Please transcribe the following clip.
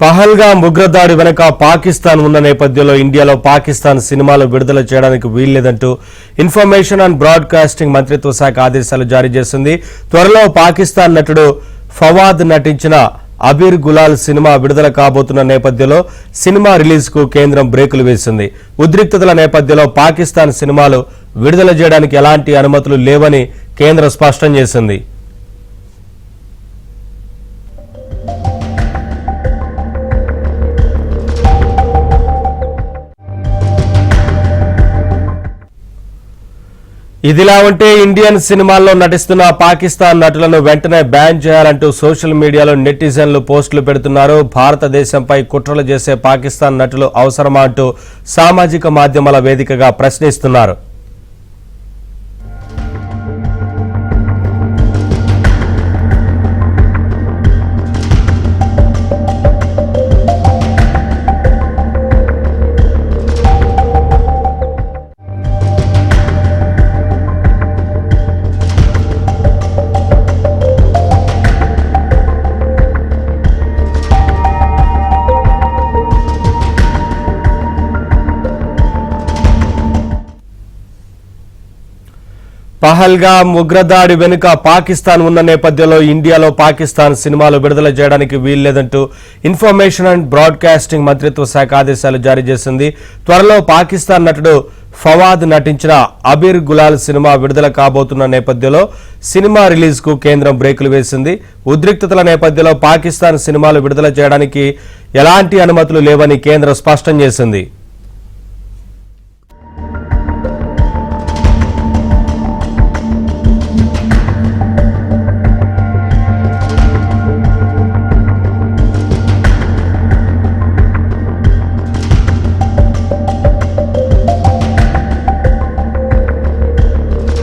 పహల్గాం ఉగ్రదాడి వెనుక పాకిస్తాన్ ఉన్న నేపథ్యంలో ఇండియాలో పాకిస్తాన్ సినిమాలు విడుదల చేయడానికి వీల్లేదంటూ ఇన్ఫర్మేషన్ అండ్ బ్రాడ్కాస్టింగ్ మంత్రిత్వ శాఖ ఆదేశాలు జారీ చేసింది. త్వరలో పాకిస్తాన్ నటుడు ఫవాద్ నటించిన అబీర్ గులాల్ సినిమా విడుదల కాబోతున్న నేపథ్యంలో సినిమా రిలీజ్ కు కేంద్రం బ్రేకులు వేసింది. ఉద్రిక్తతల నేపథ్యంలో పాకిస్తాన్ సినిమాలు విడుదల చేయడానికి ఎలాంటి అనుమతులు లేవని కేంద్రం స్పష్టం చేసింది. ఇదిలా ఉంటే ఇండియన్ సినిమాల్లో నటిస్తున్న పాకిస్తాన్ నటులను వెంటనే బ్యాన్ చేయాలంటూ సోషల్ మీడియాలో నెటిజన్లు పోస్టులు పెడుతున్నారు. భారతదేశంపై కుట్రలు చేసే పాకిస్తాన్ నటులు అవసరమా అంటూ సామాజిక మాధ్యమాల వేదికగా ప్రశ్నిస్తున్నారు. పహల్గాం ఉగ్రదాడి వెనుక పాకిస్తాన్ ఉన్న నేపథ్యంలో ఇండియాలో పాకిస్తాన్ సినిమాలు విడుదల చేయడానికి వీల్లేదంటూ ఇన్ఫర్మేషన్ అండ్ బ్రాడ్కాస్టింగ్ మంత్రిత్వ శాఖ ఆదేశాలు జారీ చేసింది. త్వరలో పాకిస్తాన్ నటుడు ఫవాద్ నటించిన అబీర్ గులాల్ సినిమా విడుదల కాబోతున్న నేపథ్యంలో సినిమా రిలీజ్ కు కేంద్రం బ్రేకులు వేసింది. ఉద్రిక్తతల నేపథ్యంలో పాకిస్తాన్ సినిమాలు విడుదల చేయడానికి ఎలాంటి అనుమతులు లేవని కేంద్రం స్పష్టం చేసింది.